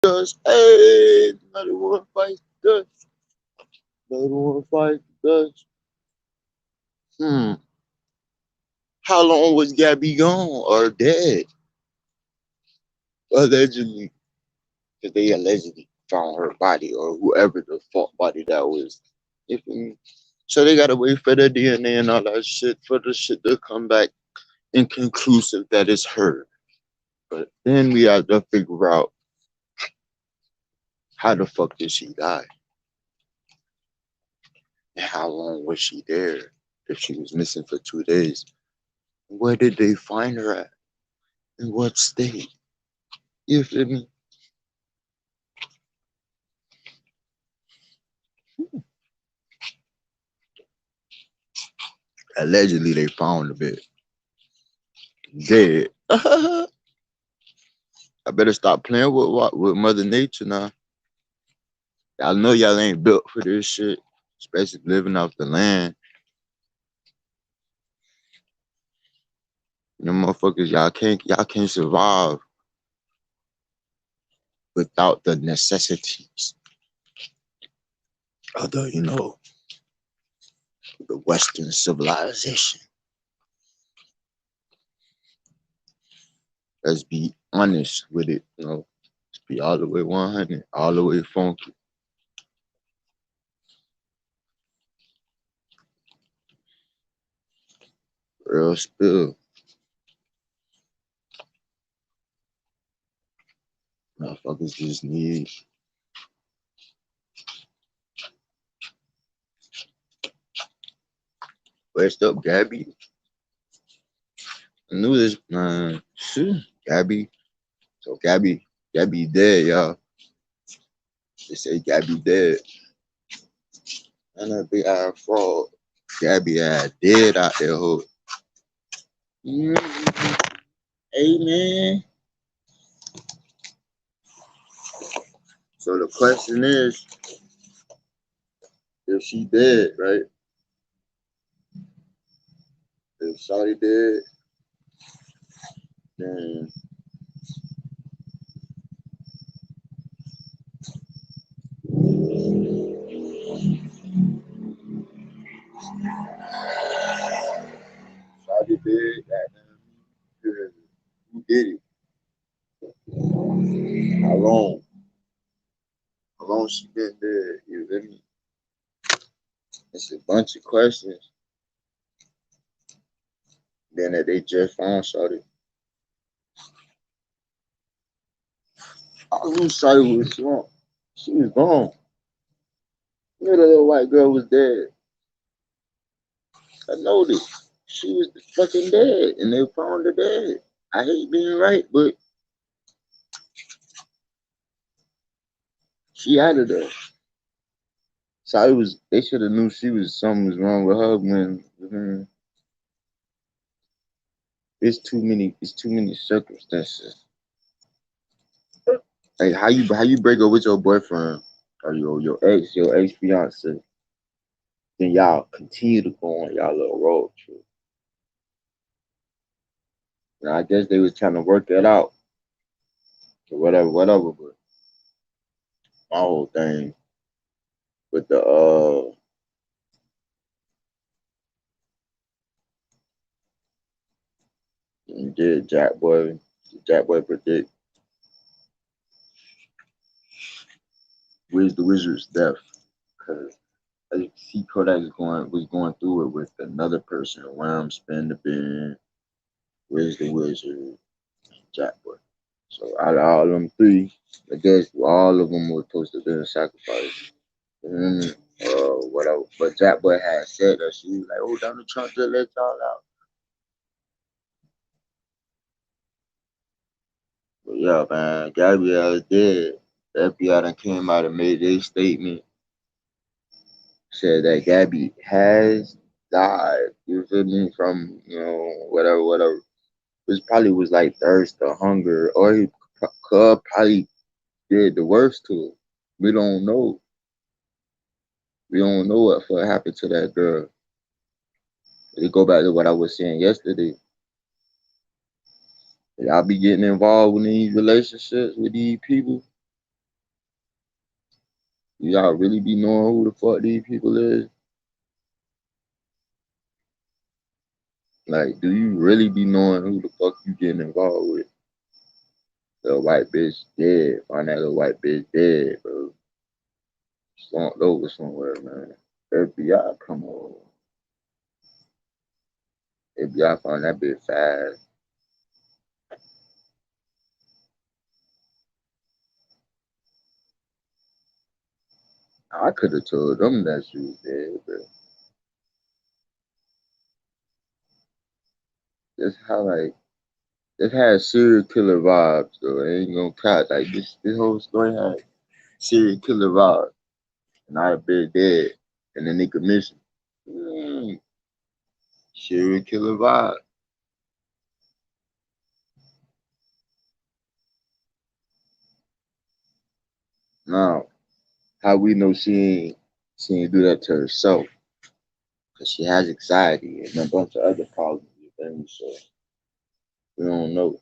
Us. Hey, another one fight us. Another one fight us. Hmm. How long was Gabby gone or dead? Allegedly. Because they allegedly found her body or whoever the fuck body that was. You feel me? So they gotta wait for the DNA and all that shit for the shit to come back inconclusive that it's her. But then we have to figure out how the fuck did she die? And how long was she there? If she was missing for 2 days. Where did they find her at? In what state? You feel me? Allegedly, they found a bit dead. I better stop playing with Mother Nature now. I know y'all ain't built for this shit, especially living off the land. You know, motherfuckers, y'all can't survive without the necessities of the Western civilization. Let's be honest with it, Let's be all the way 100, all the way funky. Real spill. Motherfuckers just need. Where's up, Gabby? I knew this, man. Shit, Gabby. So Gabby dead, y'all. They say Gabby dead. And that big ass fraud. Gabby ass dead out there, ho. Mm-hmm. Hey, man. So the question is, if she dead, right? If Shawty dead, then Shawty dead, goddamn, who did it? How long? How long she been dead? You feel me? It's a bunch of questions. Then that they just found Shawty. I knew Shawty was strong. She was gone. You know the little white girl was dead. I know this. She was fucking dead, and they found her dead. I hate being right, but she out of there. So it was. They should have knew something was wrong with her when it's too many. It's too many circumstances. Like how you break up with your boyfriend or your ex fiance, then y'all continue to go on y'all little road trip. And I guess they was trying to work that out or whatever. But my whole thing with the did Jack Boy predict where's the Wizard's death? Because as you can see, Kodak was going through it with another person. Worm, Spin the Bin, Where's the Wizard, Jack Boy. So out of all them three, I guess all of them were supposed to be a sacrifice. Mm, whatever. But Jack Boy had said that she was like, "Oh, Donald Trump just let y'all out." But yeah, man, Gabrielle is dead. The FBI done came out and made their statement, said that Gabby has died. You feel me? From whatever. Which probably was like thirst or hunger, or he could probably did the worst to it. We don't know. We don't know what happened to that girl. It go back to what I was saying yesterday. Y'all be getting involved in these relationships with these people. Y'all really be knowing who the fuck these people is? Like, do you really be knowing who the fuck you getting involved with? The white bitch dead. Find that little white bitch dead, bro. Slumped over somewhere, man. FBI, come on. FBI found that bitch fast. I could have told them that she was dead, but just how like it had serial killer vibes though. I ain't gonna cut like this whole story had serial killer vibes. And I been dead and the nigga missing. Mm, serial killer vibe. Now, how we know she ain't do that to herself? Cause she has anxiety and a bunch of other problems, you feel me? So we don't know.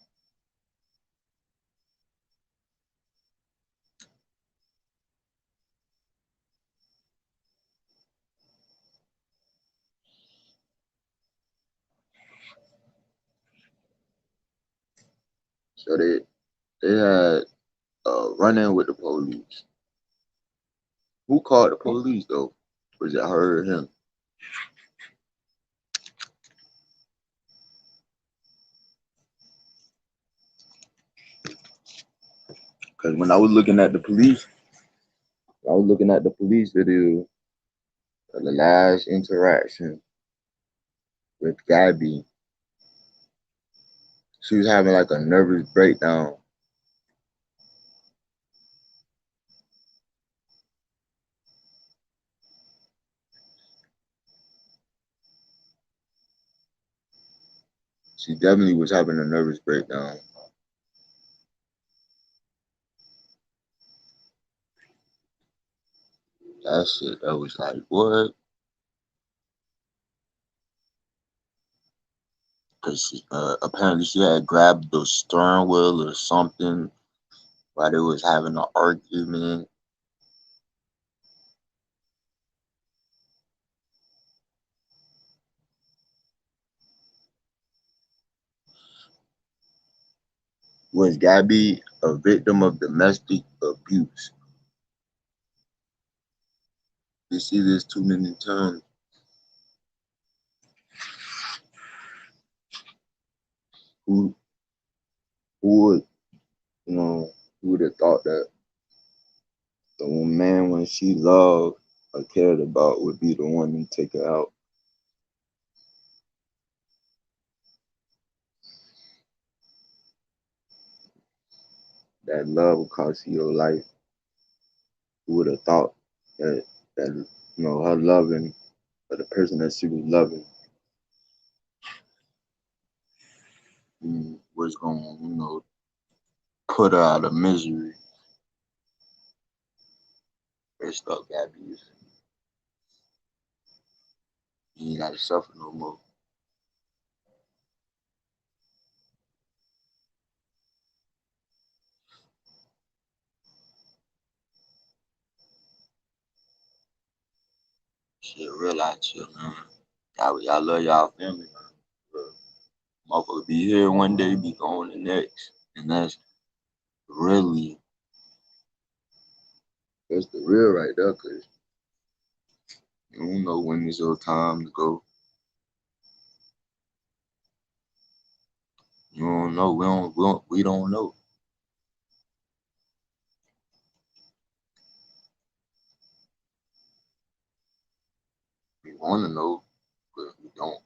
So they had run in with the police. Who called the police though? Was it her or him? Because when I was looking at the police, I was looking at the police video of the last interaction with Gabby. She was having like a nervous breakdown. She definitely was having a nervous breakdown. That shit, that was like, what? Because apparently she had grabbed the steering wheel or something while they was having an argument. Was Gabby a victim of domestic abuse? You see this too many times. Who who would who would have thought that the man when she loved or cared about would be the one to take her out? That love would cost you your life. Who would have thought that her loving or the person that she was loving was gonna put her out of misery. Rest up, Gabby. You ain't gotta suffer no more. Shit, real out here, man. Y'all love y'all family, man. But motherfucker be here one day, be gone the next. And really, that's the real right there, cause you don't know when it's your time to go. You don't know. We don't know. We want to know, but we don't.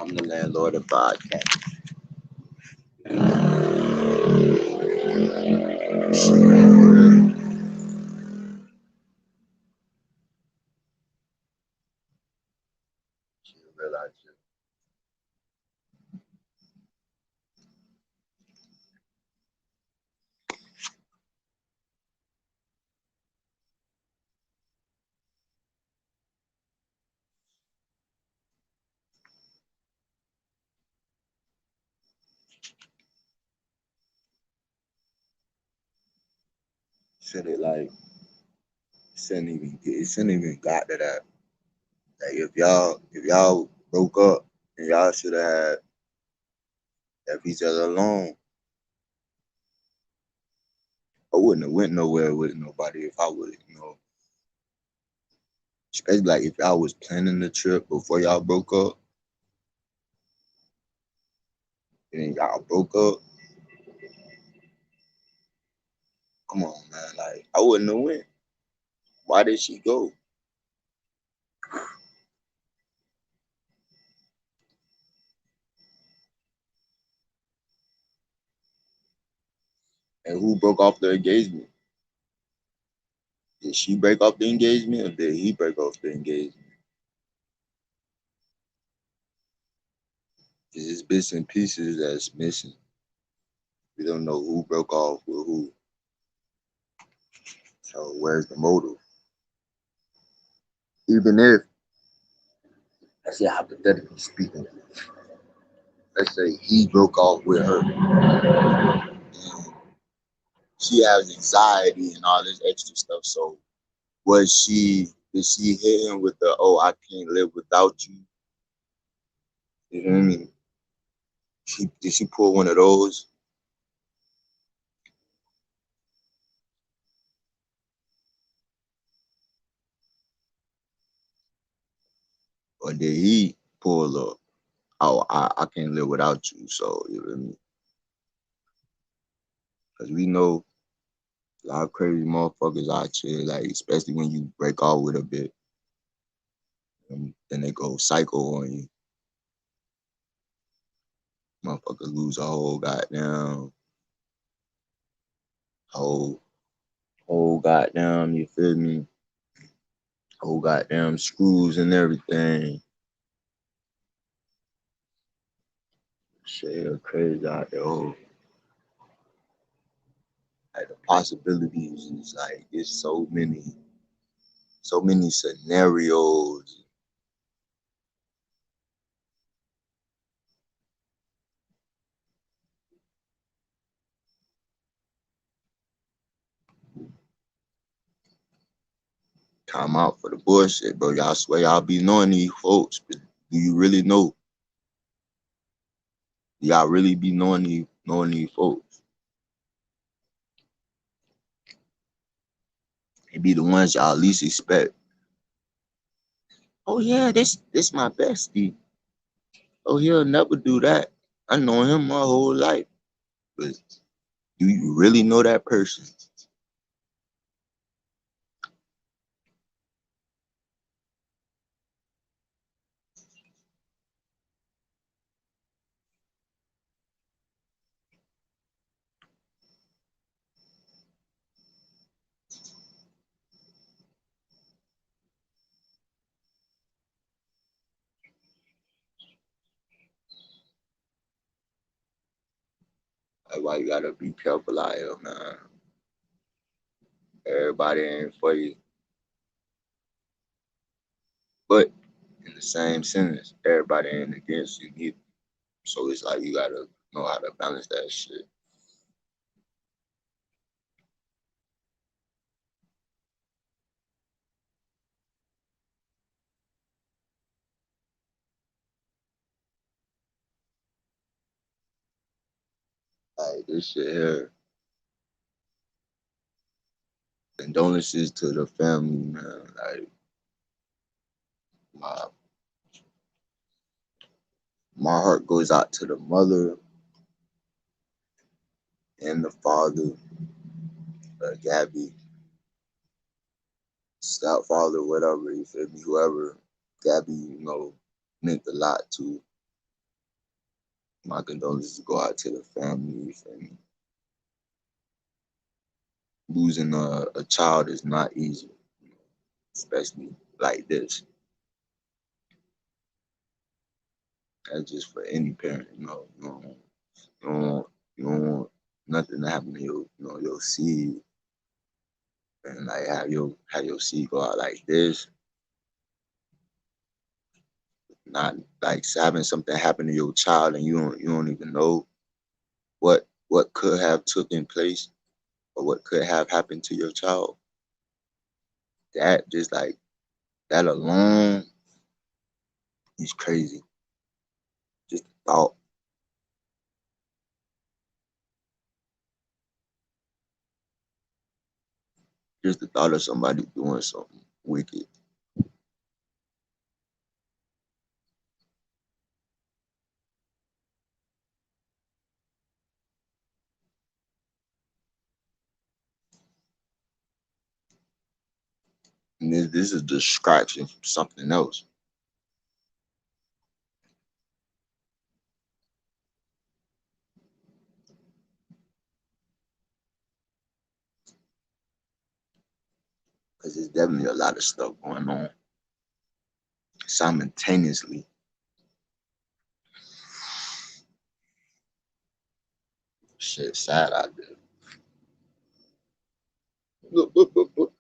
I'm the landlord of podcast. Realize it. Should it like it shouldn't even got to that. Like if y'all broke up and y'all should have had left each other alone. I wouldn't have went nowhere with nobody if I would, especially like if y'all was planning the trip before y'all broke up and then y'all broke up. Come on, man. Like I wouldn't have went. Why did she go? And who broke off the engagement? Did she break off the engagement or did he break off the engagement? It's bits and pieces that's missing. We don't know who broke off with who. So where's the motive? Even if, let's say hypothetically speaking, let's say he broke off with her and she has anxiety and all this extra stuff. So did she hit him with the, oh, I can't live without you? You know what I mean? Did she pull one of those? Or did he pull up, oh, I can't live without you? So, you know what I mean? Because we know a lot of crazy motherfuckers out here, like, especially when you break off with a bit, and then they go psycho on you. Motherfuckers lose a whole goddamn, whole, whole goddamn, you feel me? Whole goddamn screws and everything. Shit, crazy out there. Oh, like the possibilities is like it's so many scenarios. Time out for the bullshit, bro. Y'all swear y'all be knowing these folks, but do you really know? Do y'all really be knowing these folks? They be the ones y'all least expect. Oh yeah, this my bestie. Oh, he'll never do that. I know him my whole life. But do you really know that person? That's why you gotta be careful out here, man. Everybody ain't for you. But in the same sentence, everybody ain't against you either. So it's like you gotta know how to balance that shit. Like this shit here. Condolences to the family, man. Like my my heart goes out to the mother and the father, Gabby, stepfather, whatever, you feel me, whoever Gabby, meant a lot to. My condolences go out to the family, you feel me. Losing a child is not easy, especially like this. That's just for any parent, you don't want nothing to happen to your seed and like have your seed go out like this. Not like having something happen to your child and you don't even know what could have taken place. or what could have happened to your child. That just like that alone is crazy. Just the thought, just the thought of somebody doing something wicked. And this is a distraction from something else. Because there's definitely a lot of stuff going on simultaneously. Shit, sad out there. Look, look, look, look.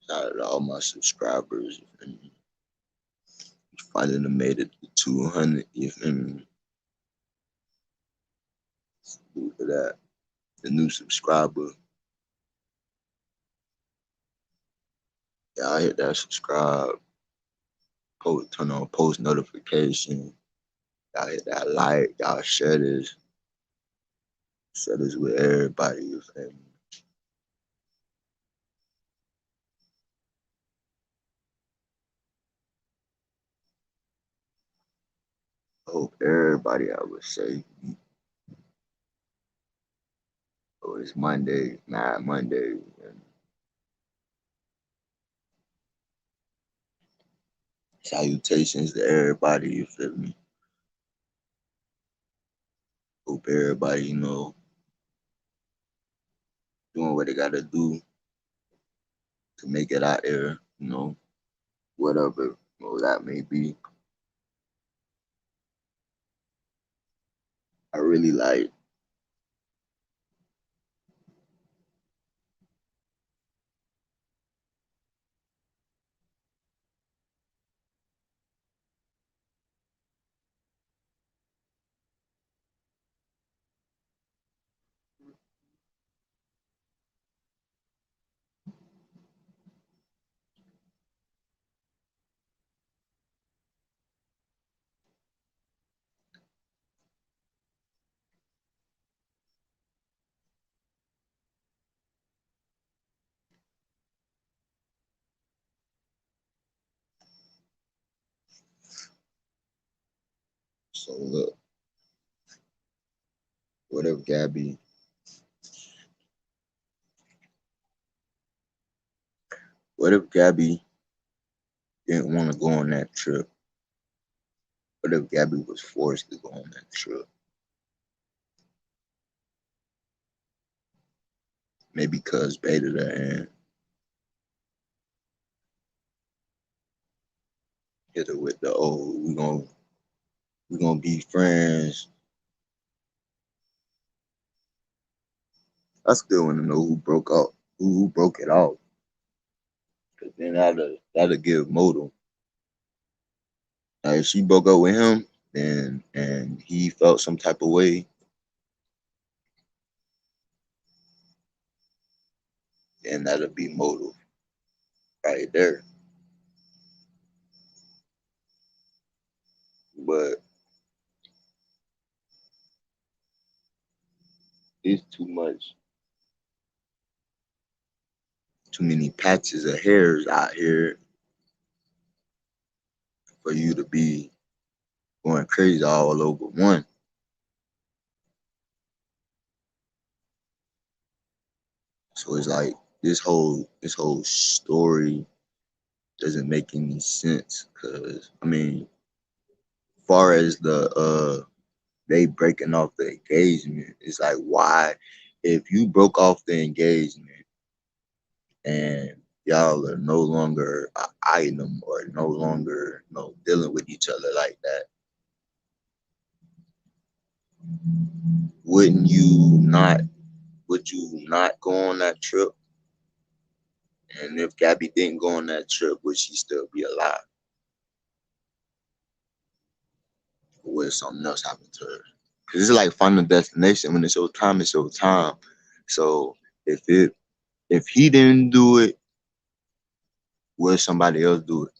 Shout out to all my subscribers. And finally made it to 200. You feel me? Look at that. The new subscriber. Y'all hit that subscribe. Post, turn on post notification. Y'all hit that like. Y'all share this. Share this with everybody. You feel me? I hope everybody, I would say, oh, it's Monday, Mad Monday. And salutations to everybody, you feel me? Hope everybody, doing what they gotta do to make it out there, whatever that may be. I really like so look, what if Gabby what if Gabby didn't want to go on that trip? What if Gabby was forced to go on that trip? Maybe cause beta the and hit her with the we gonna be friends. I still wanna know who broke out, who broke it off. Cause then that'll give motive. Now if she broke up with him, then and he felt some type of way, then that'll be motive right there. But it's too many patches of hairs out here for you to be going crazy all over one. So it's like this whole story doesn't make any sense. Cause I mean, far as they breaking off the engagement, it's like why if you broke off the engagement and y'all are no longer an item or no longer dealing with each other like that, wouldn't you not? Would you not go on that trip? And if Gabby didn't go on that trip, would she still be alive? Or would something else happen to her? Because it's like Final Destination. When it's your time, it's your time. So if he didn't do it, will somebody else do it?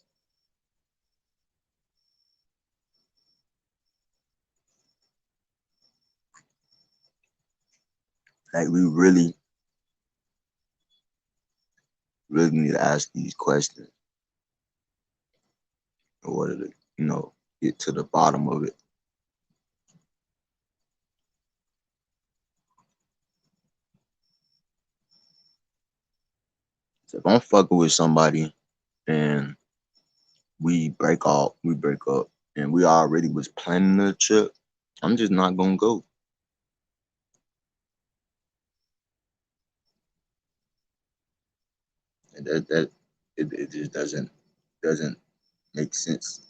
Like we really need to ask these questions in order to, get to the bottom of it. So if I'm fucking with somebody and we break up, and we already was planning the trip, I'm just not gonna go. And it just doesn't make sense.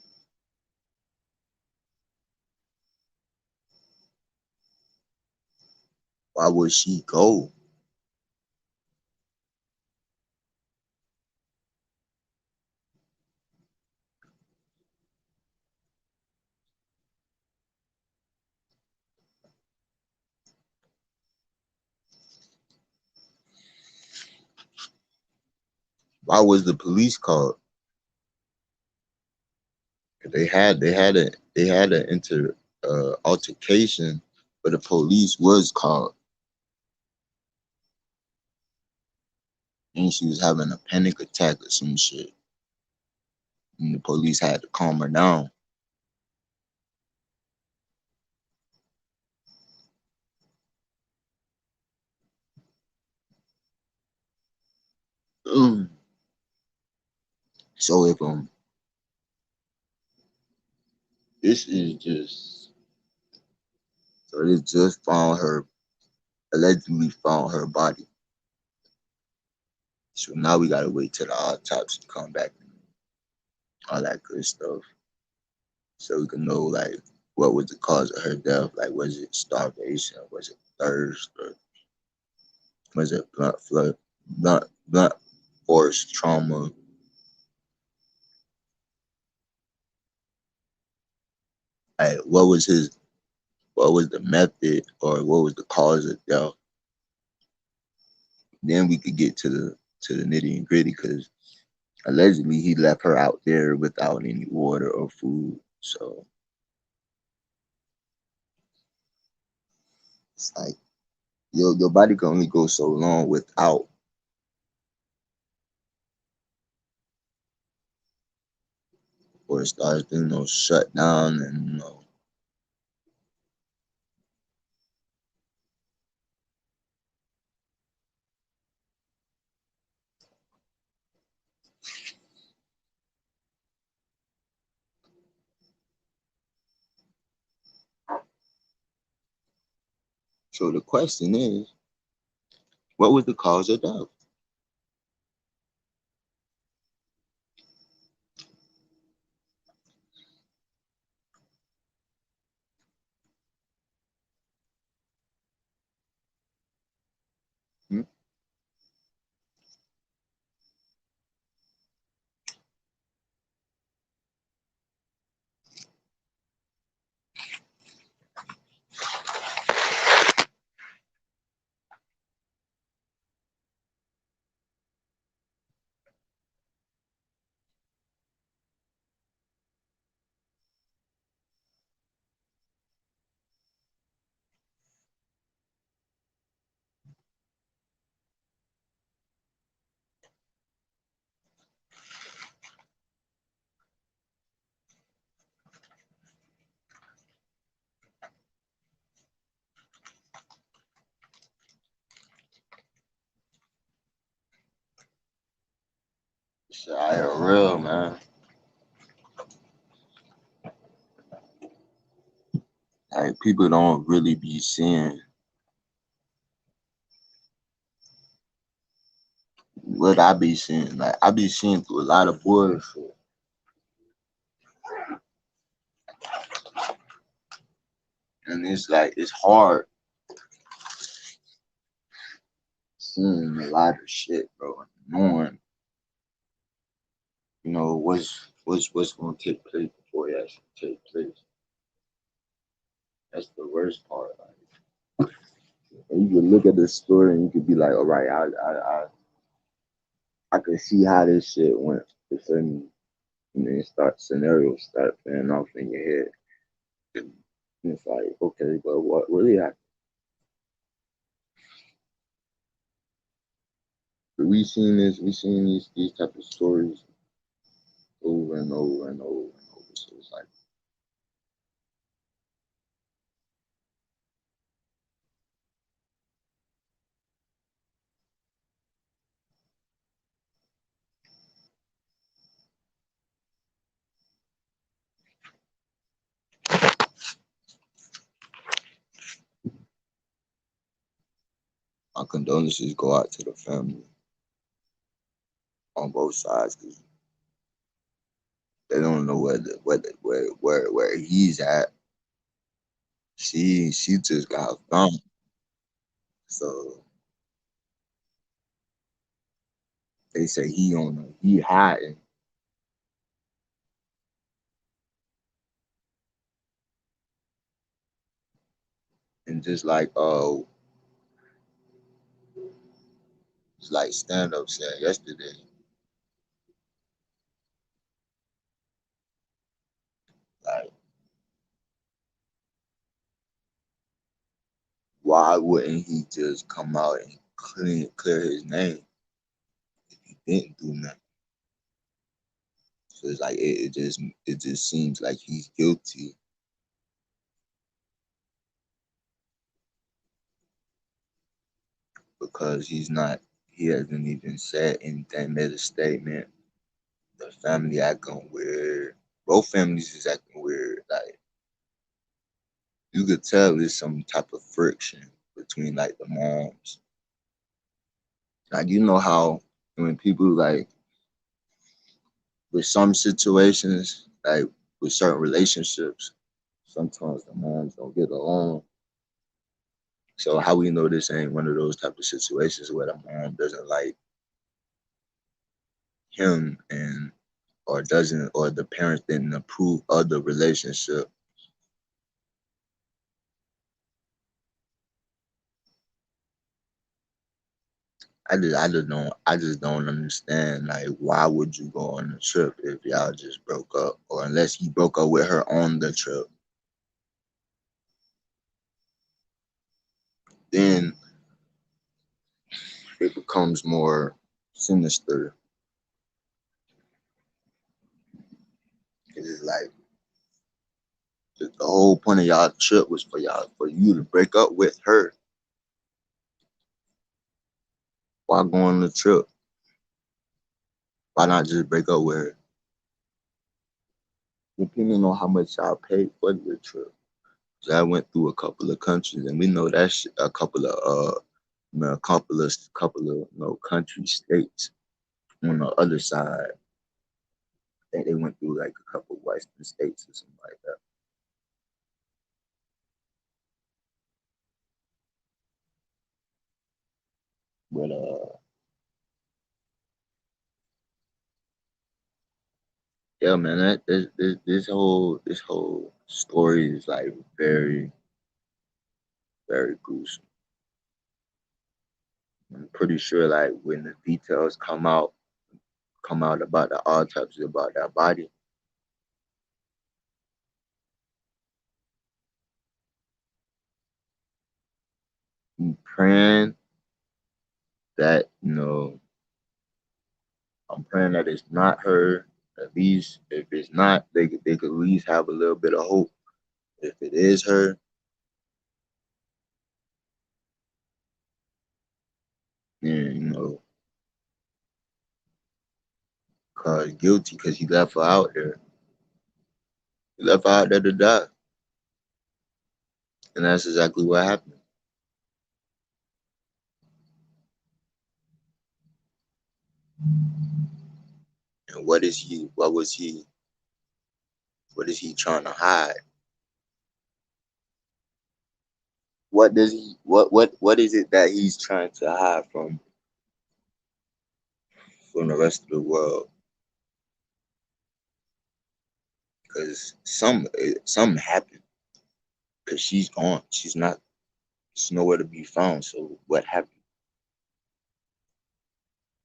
Why would she go? Why was the police called? They had an altercation, but the police was called, and she was having a panic attack or some shit, and the police had to calm her down. Mm. So if this is just so they just found her, allegedly found her body. So now we gotta wait till the autopsy come back and all that good stuff, so we can know like what was the cause of her death. Like, was it starvation? Was it thirst? Or was it blunt force trauma? Like, what was the method, or what was the cause of death? Then we could get to the nitty and gritty, because allegedly he left her out there without any water or food. So it's like your body can only go so long without, or it starts to shut down, and so the question is, what was the cause of death? Hmm? Shit, real man. Like, people don't really be seeing what I be seeing. Like, I be seeing through a lot of bullshit. And it's like it's hard seeing a lot of shit, bro, and knowing, what's gonna take place before it actually take place. That's the worst part. Like, and you can look at the story and you could be like, all right, I can see how this shit went. For certain, and then scenarios start playing off in your head. And it's like, okay, but what really happened? But we seen these type of stories over and over and over and over. So it's like my condolences go out to the family on both sides because they don't know where he's at. She just got found. So they say he hiding. And just like stand up said yesterday, like why wouldn't he just come out and clear his name if he didn't do nothing? So it's like it just seems like he's guilty because he hasn't even said anything, made a statement. The family acting weird. Both families is acting weird. Like you could tell there's some type of friction between like the moms. Like you know how when people like with some situations, like with certain relationships, sometimes the moms don't get along. So how we know this ain't one of those type of situations where the mom doesn't like him and or doesn't or the parents didn't approve of the relationship. I just don't understand like why would you go on a trip if y'all just broke up or unless he broke up with her on the trip. Then it becomes more sinister. It's like the whole point of y'all trip was for you to break up with her. Why go on the trip? Why not just break up with her? Depending on how much y'all paid for the trip. So I went through a couple of countries, and we know that's a couple of country states on the other side. I think they went through like a couple of western states or something like that. But yeah, man, this whole story is like very very gruesome. I'm pretty sure like when the details come out about the autopsy about that body, I'm praying that I'm praying that it's not her. At least if it's not, they could at least have a little bit of hope. If it is her, then cause guilty because he left her out there. He left her out there to die, and that's exactly what happened. And what is he? What was he? What is he trying to hide? what does he what is it that he's trying to hide from the rest of the world? Because something happened. Because she's gone. She's nowhere to be found. So what happened?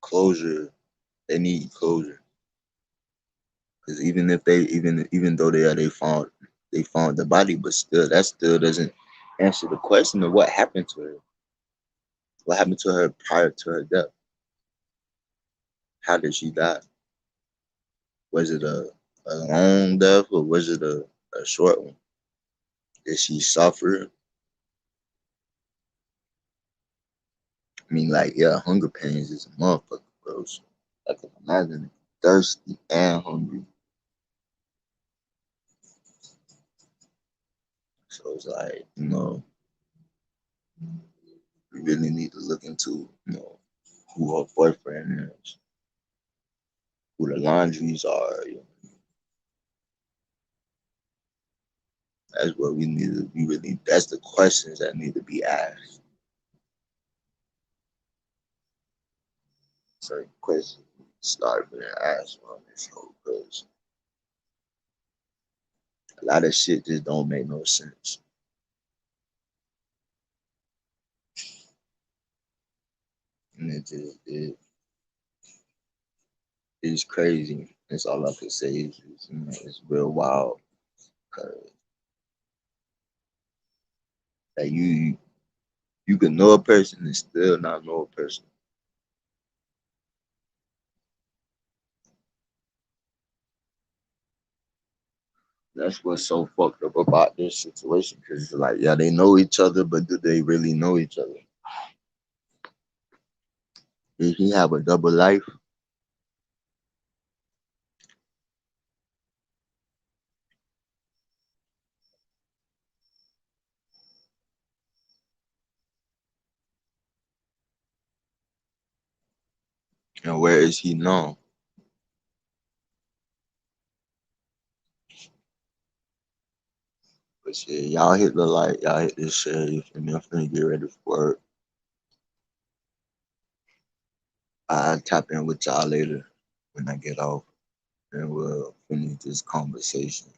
Closure. They need closure. Because even if even though they found the body, but still that still doesn't answer the question of what happened to her. What happened to her prior to her death? How did she die? Was it a long death or was it a short one? Did she suffer? I mean, like, yeah, hunger pains is a motherfucker, bro. So I can imagine it. Thirsty and hungry. So it's like, we really need to look into, who her boyfriend is, who the laundries are. That's what we need to be really, that's the questions that need to be asked. Certain questions start being asked on this show because a lot of shit just don't make no sense. And it's crazy. That's all I can say. It's real wild. Cause that you can know a person and still not know a person. That's what's so fucked up about this situation. Cause like, yeah, they know each other, but do they really know each other? Did he have a double life? And where is he now? But shit, y'all hit the like, y'all hit this shit, and I'm finna get ready for work. I'll tap in with y'all later when I get off, and we'll finish this conversation.